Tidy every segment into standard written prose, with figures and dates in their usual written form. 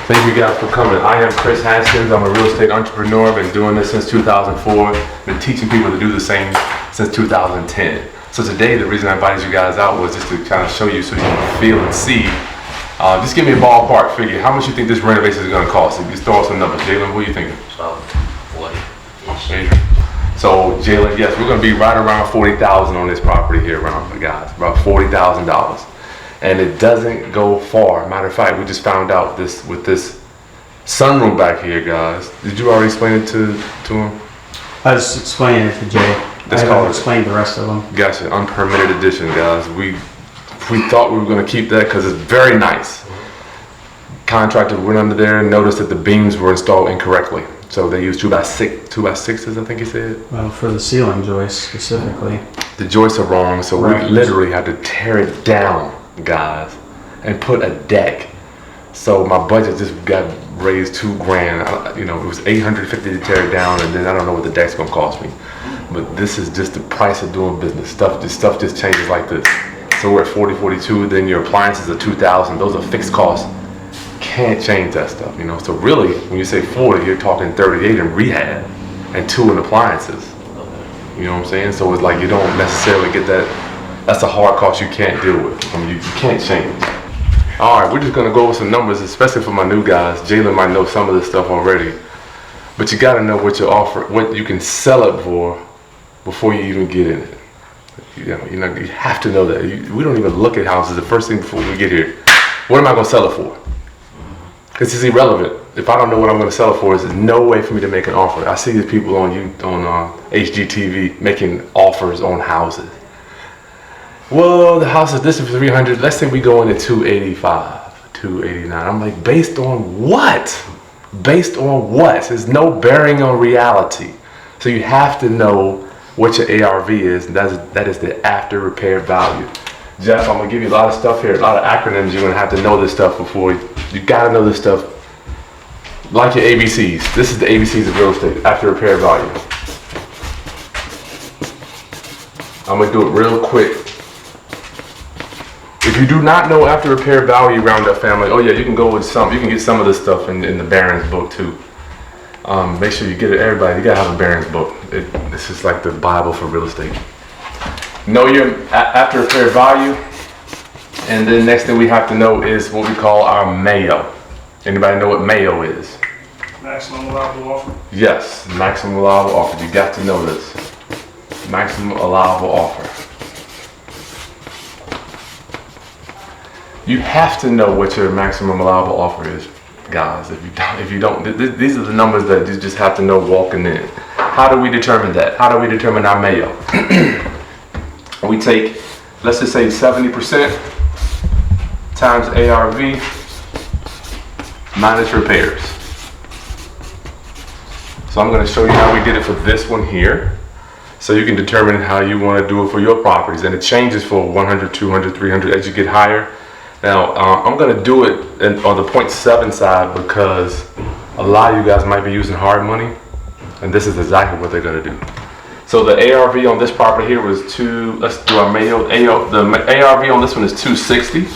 Thank you guys for coming. I am Chris Haskins. I'm a real estate entrepreneur. I've been doing this since 2004. Been teaching people to do the same since 2010. So today, the reason I invited you guys out was just to kind of show you so you can feel and see. Just give me a ballpark figure. How much you think this renovation is going to cost? If you throw out some numbers. Jalen, what are you thinking? About 40-ish. So Jalen, yes, we're going to be right around $40,000 on this property here, around guys, about $40,000. And it doesn't go far. Matter of fact, we just found out this with this sunroom back here, guys. Did you already explain it to him? I was explaining it to Jay. I haven't explained the rest of them. Gotcha, unpermitted addition, guys. We thought we were going to keep that because it's very nice. Contractor went under there and noticed that the beams were installed incorrectly. So they used 2x6s, I think he said. Well, for the ceiling joists specifically. The joists are wrong, so Right. we literally had to tear it down, guys, and put a deck. So my budget just got raised $2,000. You know, it was $850 to tear it down, and then I don't know what the deck's gonna cost me. But this is just the price of doing business. Stuff just changes like this. So we're at 42, then your appliances are $2,000. Those are fixed costs. Can't change that stuff, you know. So really, when you say 40, you're talking 38 in rehab and 2 in appliances. You know what I'm saying? So it's like you don't necessarily get that. That's a hard cost you can't deal with. I mean, you can't change. All right, we're just gonna go over some numbers, especially for my new guys. Jalen might know some of this stuff already, but you gotta know what you offer, what you can sell it for before you even get in it. You have to know that. We don't even look at houses the first thing before we get here. What am I gonna sell it for? Because it's irrelevant. If I don't know what I'm gonna sell it for, there's no way for me to make an offer. I see these people on HGTV making offers on houses. Well, the house is this for 300. Let's say we go in at 285, 289. I'm like, based on what? Based on what? There's no bearing on reality. So you have to know what your ARV is. And that is the after repair value. Jeff, I'm gonna give you a lot of stuff here, a lot of acronyms. You're gonna have to know this stuff before you gotta know this stuff. Like your ABCs. This is the ABCs of real estate, after repair value. I'm gonna do it real quick. If you do not know after repair value around that family, oh yeah, you can go with some. You can get some of this stuff in the Barron's book too. Make sure you get it. Everybody, you gotta have a Barron's book. This is like the Bible for real estate. Know your after repair value, and then next thing we have to know is what we call our Mayo. Anybody know what Mayo is? Maximum allowable offer. Yes, maximum allowable offer. You got to know this. Maximum allowable offer. You have to know what your maximum allowable offer is, guys. If you don't, these are the numbers that you just have to know walking in. How do we determine that? How do we determine our Mayo? We take, let's just say 70% times ARV minus repairs. So I'm going to show you how we did it for this one here, so you can determine how you want to do it for your properties. And it changes for 100, 200, 300 as you get higher. Now, I'm going to do it on the 0.7 side because a lot of you guys might be using hard money, and this is exactly what they're going to do. So the ARV on this property here was let's do our Mayo. The ARV on this one is 260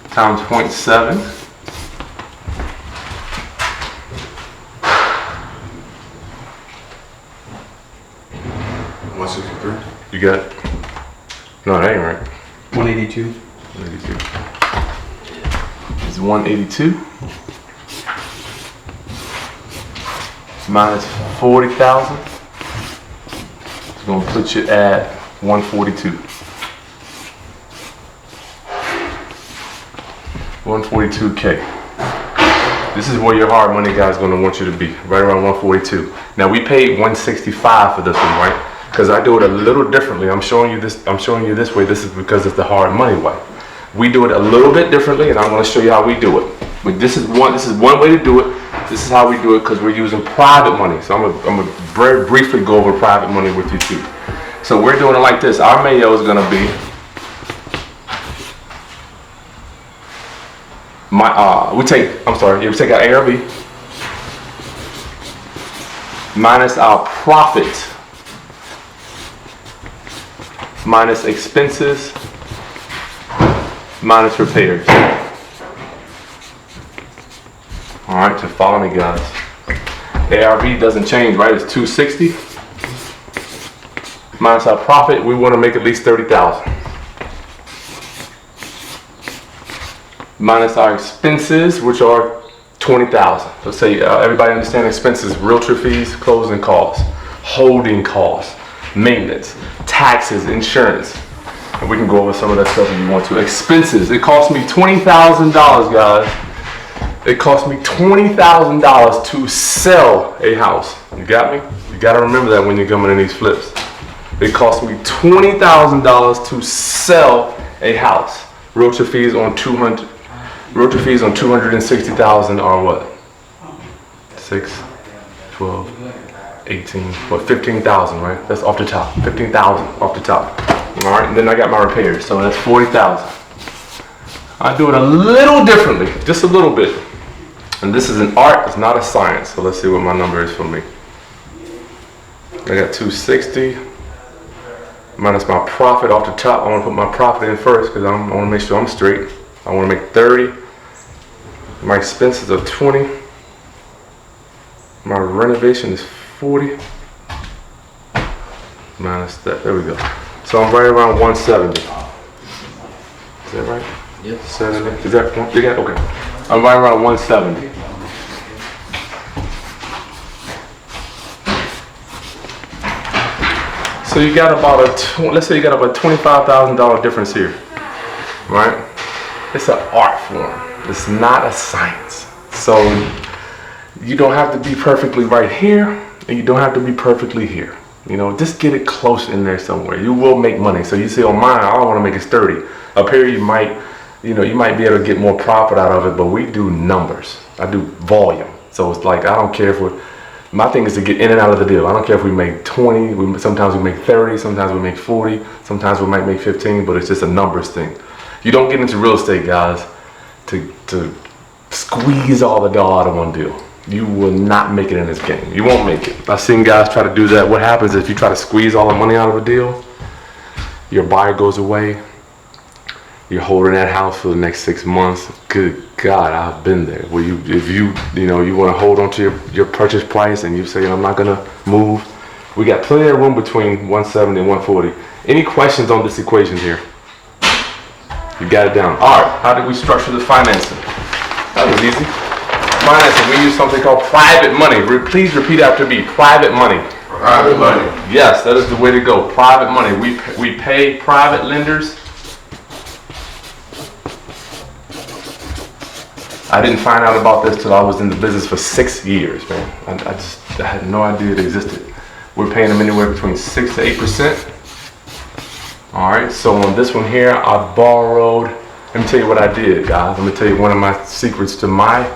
times 0.7. 163. You got it? No, that ain't right. 182. 182. It's 182 minus 40,000. It's gonna put you at 142. 142K. This is where your hard money guy is gonna want you to be, right around 142. Now we paid 165 for this one, right? Because I do it a little differently. I'm showing you this way. This is because it's the hard money way. We do it a little bit differently, and I'm going to show you how we do it. But this is one way to do it. This is how we do it because we're using private money. So I'm gonna very briefly go over private money with you too. So we're doing it like this. Our Mayo is going to be we take our ARV minus our profit minus expenses minus repairs. All right, so follow me, guys. ARV doesn't change, right? It's 260. Minus our profit, we want to make at least 30,000. Minus our expenses, which are 20,000. Let's say everybody understand expenses: realtor fees, closing costs, holding costs, maintenance, taxes, insurance. And we can go over some of that stuff if you want to. Expenses, it cost me $20,000, guys. It cost me $20,000 to sell a house. You got me? You got to remember that when you're coming in these flips. It cost me $20,000 to sell a house. Realtor fees on 260,000 are what? 6, 12, 18, what, 15,000, right? That's off the top. 15,000 off the top. All right, and then I got my repairs, so that's 40,000. I do it a little differently, just a little bit. And this is an art, it's not a science. So let's see what my number is for me. I got 260 minus my profit off the top. I want to put my profit in first because I want to make sure I'm straight. I want to make 30. My expenses are 20. My renovation is 40. Minus that, there we go. So I'm right around 170. Is that right? Yep. 70. Is that one? You got? Okay. I'm right around 170. So you got about let's say you got about $25,000 difference here, right? It's an art form. It's not a science. So you don't have to be perfectly right here, and you don't have to be perfectly here. You know, just get it close in there somewhere. You will make money. So you say, oh, mine, all I want to make is 30. Up here, you might be able to get more profit out of it, but we do numbers. I do volume. So it's like, I don't care if my thing is to get in and out of the deal. I don't care if we make 20, sometimes we make 30, sometimes we make 40, sometimes we might make 15, but it's just a numbers thing. You don't get into real estate, guys, to squeeze all the dough out of one deal. You will not make it in this game. You won't make it. I've seen guys try to do that. What happens if you try to squeeze all the money out of a deal? Your buyer goes away. You're holding that house for the next 6 months. Good God, I've been there. Where if you want to hold on to your purchase price and you say, I'm not gonna move. We got plenty of room between 170 and 140. Any questions on this equation here? You got it down. All right, how did we structure the financing? That was easy. Financing, we use something called private money. Please repeat after me, private money. Private money. Yes, that is the way to go, private money. We pay private lenders. I didn't find out about this till I was in the business for 6 years, man. I had no idea it existed. We're paying them anywhere between 6 to 8%. All right, so on this one here, I borrowed. Let me tell you what I did, guys. Let me tell you one of my secrets to my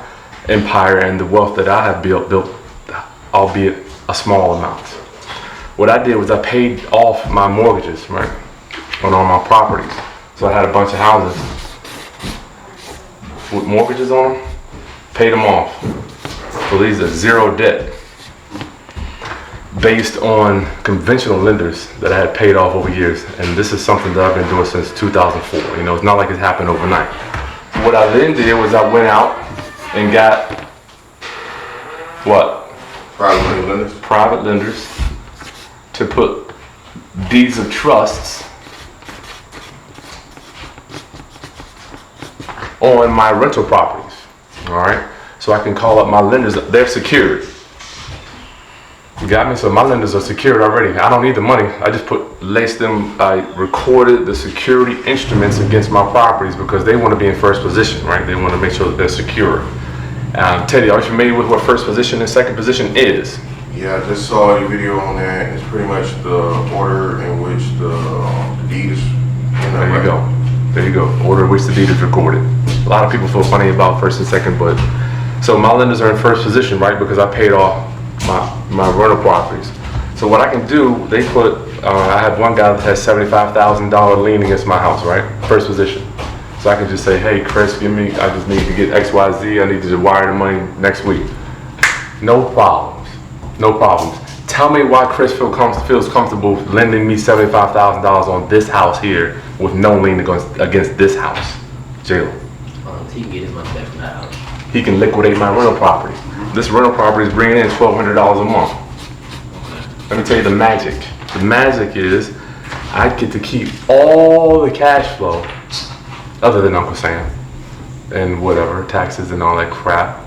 empire and the wealth that I have built, albeit a small amount. What I did was I paid off my mortgages, right, on all my properties. So I had a bunch of houses with mortgages on them, paid them off. So these are zero debt, based on conventional lenders that I had paid off over years. And this is something that I've been doing since 2004. You know, it's not like it happened overnight. So what I then did was I went out and got what? Private lenders. Private lenders to put deeds of trusts on my rental properties. All right, so I can call up my lenders. They're secured. You got me? So my lenders are secured already. I don't need the money. I just I recorded the security instruments against my properties because they want to be in first position, right? They want to make sure that they're secure. Teddy, are you familiar with what first position and second position is? Yeah, I just saw your video on that. It's pretty much the order in which the deed is. There you go. There you go. Order in which the deed is recorded. A lot of people feel funny about first and second, but so my lenders are in first position, right? Because I paid off my rental properties. So what I can do, they put, I have one guy that has $75,000 lien against my house, right? First position. So I can just say, hey, Chris, I just need to get X, Y, Z. I need to wire the money next week. No problems. No problems. Tell me why Chris feels comfortable lending me $75,000 on this house here with no lien against this house. Jalen. He can get his money back from that house. He can liquidate my rental property. This rental property is bringing in $1,200 a month. Let me tell you the magic. The magic is I get to keep all the cash flow, other than Uncle Sam and whatever, taxes and all that crap.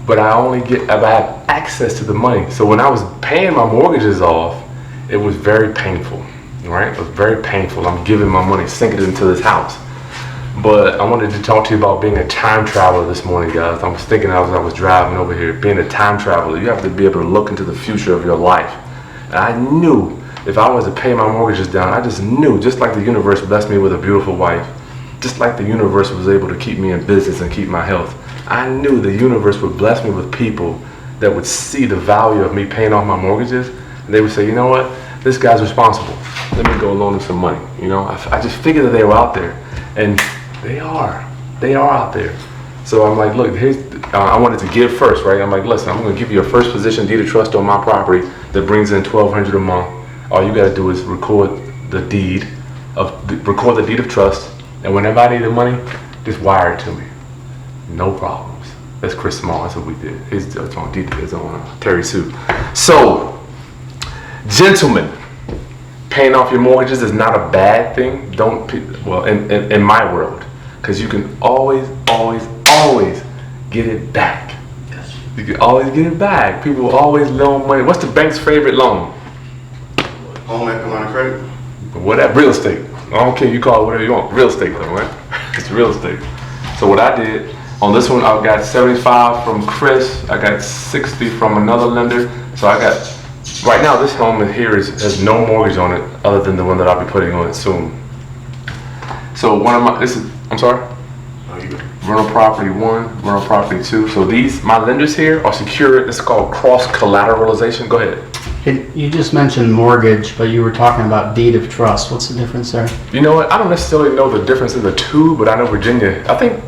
But I have access to the money. So when I was paying my mortgages off, it was very painful, right? It was very painful. I'm giving my money, sinking it into this house. But I wanted to talk to you about being a time traveler this morning, guys. I was thinking as I was driving over here, being a time traveler, you have to be able to look into the future of your life. And I knew if I was to pay my mortgages down, I just knew, just like the universe blessed me with a beautiful wife, just like the universe was able to keep me in business and keep my health, I knew the universe would bless me with people that would see the value of me paying off my mortgages, and they would say, you know what, this guy's responsible. Let me go loan him some money. You know, I just figured that they were out there, and they are out there. So I'm like, look, I wanted to give first, right? I'm like, listen, I'm going to give you a first position deed of trust on my property that brings in $1,200 a month. All you got to do is record the deed of trust, and whenever I need the money, just wire it to me. No problems. That's Chris Small. That's what we did. It's on Terry Sue. So, gentlemen, paying off your mortgages is not a bad thing. In my world, because you can always get it back. You can always get it back. People will always loan money. What's the bank's favorite loan? Home equity line of credit. Whatever, real estate. I don't care, you call it whatever you want. Real estate though, right? It's real estate. So what I did, on this one, I got 75 from Chris. I got 60 from another lender. So I got, right now this home in here has no mortgage on it other than the one that I'll be putting on it soon. So I'm sorry? Oh, you good. Rental property 1, rental property 2. So my lenders here are secured. It's called cross collateralization. Go ahead. You just mentioned mortgage, but you were talking about deed of trust. What's the difference there? You know what? I don't necessarily know the difference in the two, but I know Virginia. I think,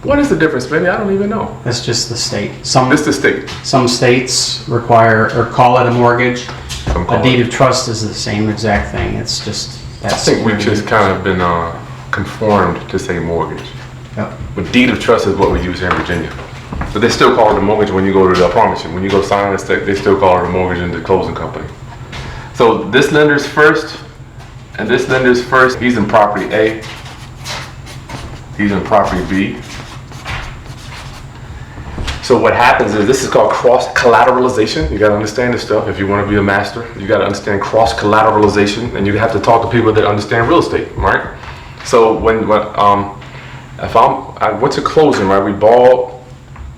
what is the difference, Benny? I don't even know. That's just the state. It's the state. Some states require or call it a mortgage. A deed of trust is the same exact thing. It's just I think we've just kind of been conformed to say mortgage. Yep. But deed of trust is what we use here in Virginia. But they still call it a mortgage when you go to the apartment. When you go sign it, they still call it a mortgage in the closing company. So this lender's first, and this lender's first. He's in property A. He's in property B. So what happens is this is called cross collateralization. You got to understand this stuff if you want to be a master. You got to understand cross collateralization, and you have to talk to people that understand real estate, right? So I went to closing, right? We bought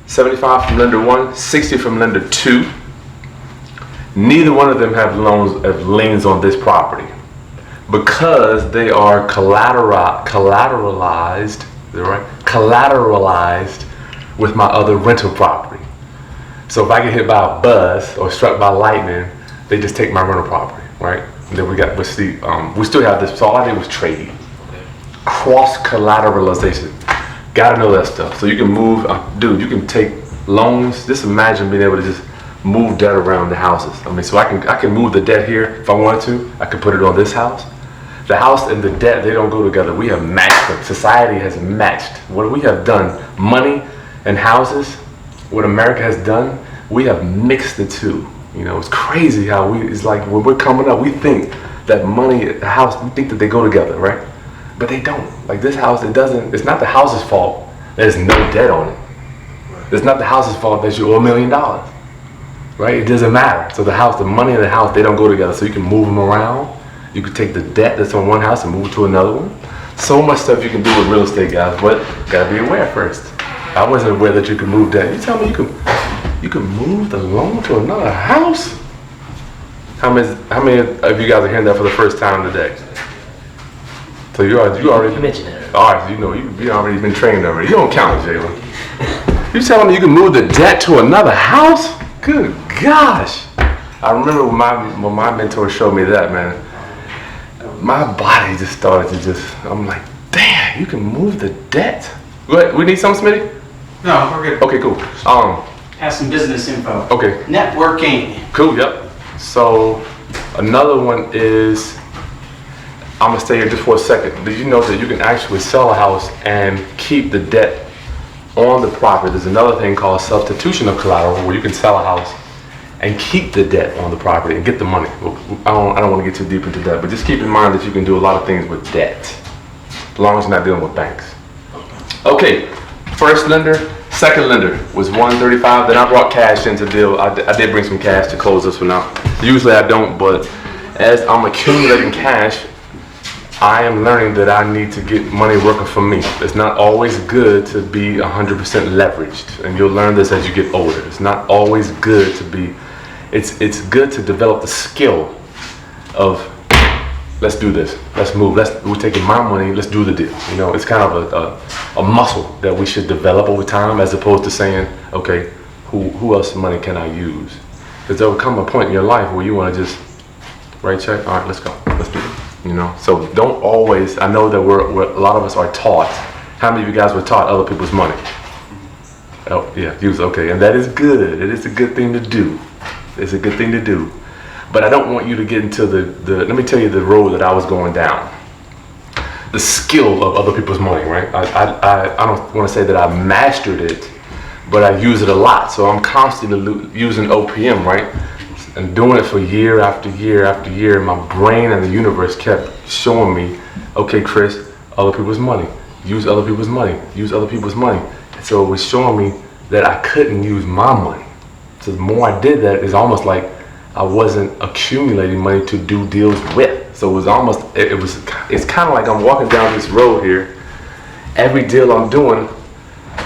75 from lender 1, 60 from lender 2. Neither one of them have liens on this property because they are collateralized with my other rental property. So if I get hit by a bus or struck by lightning, they just take my rental property, right? And then we still have this. So all I did was trade. Cross collateralization. Gotta know that stuff. So you can move, you can take loans. Just imagine being able to just move debt around the houses. I mean, so I can move the debt here if I wanted to. I could put it on this house. The house and the debt, they don't go together. We have matched them. Society has matched. What we have done, money and houses, what America has done, we have mixed the two. You know, it's crazy how it's like when we're coming up, we think that money, the house, we think that they go together, right? But they don't. Like this house, it's not the house's fault there's no debt on it. It's not the house's fault that you owe $1 million, right? It doesn't matter. So the money and the house, they don't go together. So you can move them around. You can take the debt that's on one house and move it to another one. So much stuff you can do with real estate, guys, but gotta be aware first. I wasn't aware that you can move debt. You tell me you can move the loan to another house? How many of you guys are hearing that for the first time today? So you already mentioned it. All right, you already been trained already. You don't count, Jalen. You telling me you can move the debt to another house? Good gosh! I remember when my mentor showed me that, man. My body just started to I'm like, damn, you can move the debt. What? We need something, Smitty? No, we're good. Okay, cool. Have some business info. Okay. Networking. Cool. Yep. So another one is I'm gonna stay here just for a second. Did you know that you can actually sell a house and keep the debt on the property? There's another thing called substitution of collateral, where you can sell a house and keep the debt on the property and get the money. I don't want to get too deep into that, but just keep in mind that you can do a lot of things with debt, as long as you're not dealing with banks. Okay, first lender, second lender was 135. Then I brought cash into the deal. I did bring some cash to close this one out. Usually I don't, but as I'm accumulating cash, I am learning that I need to get money working for me. It's not always good to be 100% leveraged, and you'll learn this as you get older. It's not always good to be. It's good to develop the skill of, let's do this, let's move, we're taking my money, let's do the deal. You know, it's kind of a muscle that we should develop over time, as opposed to saying, okay, who else's money can I use? Because there will come a point in your life where you want to just write check, all right, let's go, let's do it. You know, so don't always. I know that a lot of us are taught. How many of you guys were taught other people's money? Oh yeah, okay, and that is good. It is a good thing to do. It's a good thing to do. But I don't want you to get into the. Let me tell you the road that I was going down. The skill of other people's money, right? I don't want to say that I mastered it, but I use it a lot. So I'm constantly using OPM, right? And doing it for year after year after year. My brain and the universe kept showing me, okay, Chris, other people's money. Use other people's money. Use other people's money. And so it was showing me that I couldn't use my money. So the more I did that, it's almost like I wasn't accumulating money to do deals with. So it was almost, it's kind of like I'm walking down this road here. Every deal I'm doing,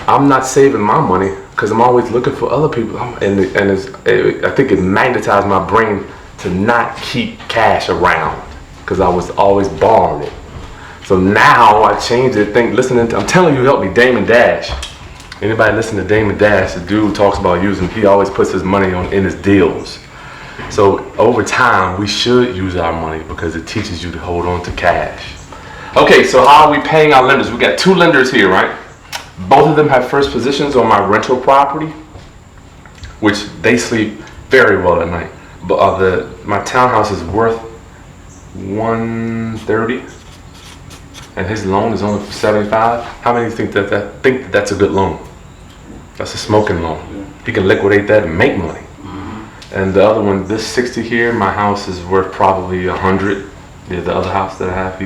I'm not saving my money, because I'm always looking for other people, I think it magnetized my brain to not keep cash around, because I was always borrowing it. So now I changed it. I'm telling you, help me, Damon Dash. Anybody listen to Damon Dash? The dude talks about he always puts his money in his deals. So over time, we should use our money because it teaches you to hold on to cash. Okay, so how are we paying our lenders? We got two lenders here, right? Both of them have first positions on my rental property, which they sleep very well at night. But my townhouse is worth $130, and his loan is only $75. How many think think that's a good loan? That's a smoking loan. He can liquidate that and make money. And the other one, this 60 here, my house is worth probably 100. Yeah, the other house that I have.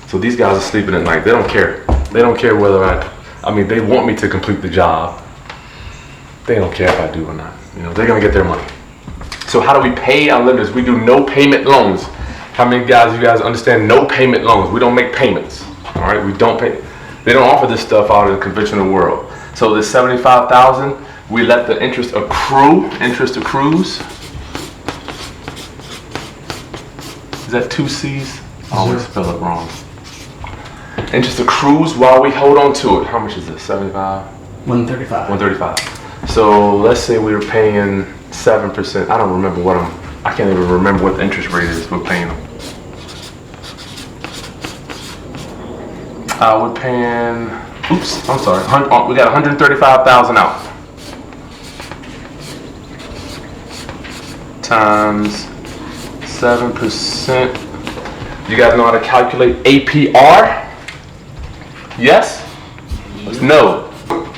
So these guys are sleeping at night. They don't care. They don't care whether they want me to complete the job. They don't care if I do or not. You know, they're gonna get their money. So how do we pay our lenders? We do no payment loans. How many guys, you guys understand no payment loans? We don't make payments. All right, we don't pay. They don't offer this stuff out in the conventional world. So the $75,000, we let the interest accrue. Interest accrues. Is that 2 C's? I always spell it wrong. Interest accrues while we hold on to it. How much is this? 75? 135. 135. So let's say we were paying 7%. I don't remember I can't even remember what the interest rate is we're paying them. We're paying, I'm sorry, we got 135,000 out. Times 7%. You guys know how to calculate APR? Yes? No.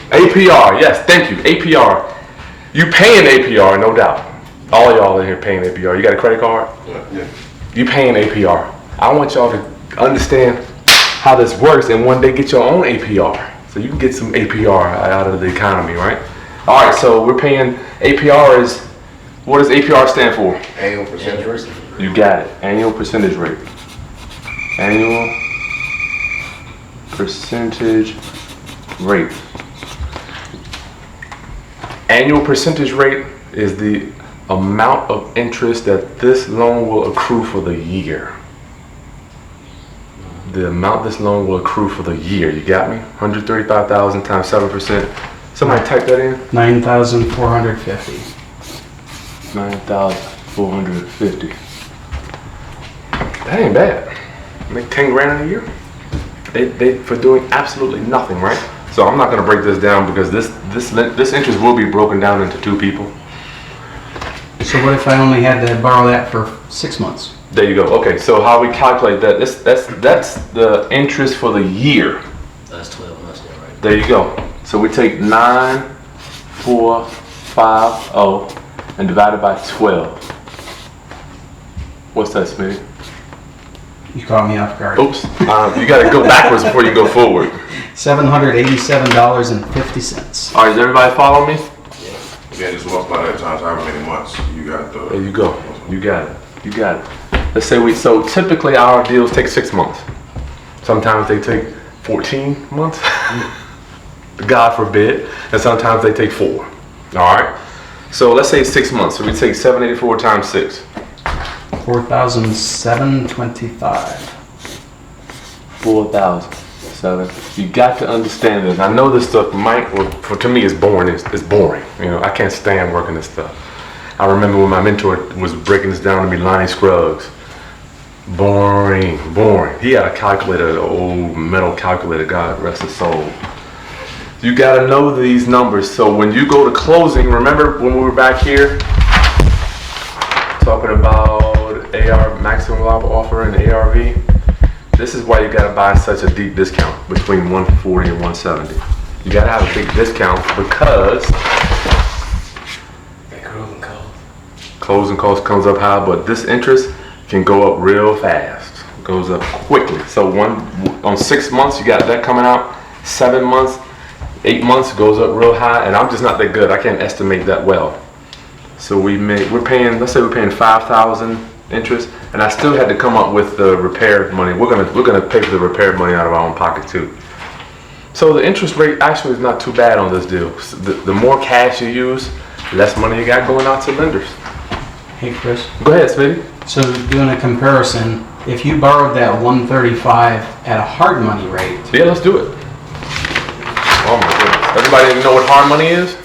APR, yes, thank you. APR. You paying APR, no doubt. All y'all in here paying APR. You got a credit card? Yeah. You paying APR. I want y'all to understand how this works and one day get your own APR. So you can get some APR out of the economy, right? All right, so we're paying APR what does APR stand for? Annual percentage rate. You got it. Annual percentage rate. Annual percentage rate. Annual percentage rate is the amount of interest that this loan will accrue for the year. The amount this loan will accrue for the year. You got me? 135,000 times 7%. Somebody type that in. 9,450. 9,450. That ain't bad. Make 10 grand in a year. They for doing absolutely nothing, right? So I'm not going to break this down because this interest will be broken down into two people. So what if I only had to borrow that for 6 months? There you go. Okay, so how we calculate that? That's the interest for the year. That's 12 months there, right? There you go. So we take 9,450 and divide it by 12. What's that, Smitty? You caught me off guard. Oops. You got to go backwards before you go forward. $787.50. All right, does everybody follow me? Yeah, just multiply that times however many months you got the. There you go. You got it. You got it. Let's say so typically our deals take 6 months. Sometimes they take 14 months. God forbid. And sometimes they take 4. All right. So let's say it's 6 months. So we take 784 times 6. 4,725. 4,007. You got to understand this. I know this stuff to me it's boring. It's boring. You know, I can't stand working this stuff. I remember when my mentor was breaking this down to me, Lonnie Scruggs. Boring. He had a calculator, an old metal calculator, God rest his soul. You got to know these numbers. So when you go to closing, remember when we were back here talking about AR, maximum allowable offer, and ARV? This is why you got to buy such a deep discount between 140 and 170. You got to have a big discount because closing cost comes up high, but this interest can go up real fast. It goes up quickly. So on 6 months, you got that coming out. 7 months, 8 months goes up real high, and I'm just not that good. I can't estimate that well. So we're paying, let's say we're paying 5,000 interest, and I still had to come up with the repair money. We're gonna pay for the repair money out of our own pocket too. So the interest rate actually is not too bad on this deal. So the more cash you use, less money you got going out to lenders. Hey, Chris. Go ahead, Smitty. So doing a comparison, if you borrowed that 135 at a hard money rate, Yeah, let's do it. Oh my goodness. Everybody know what hard money is?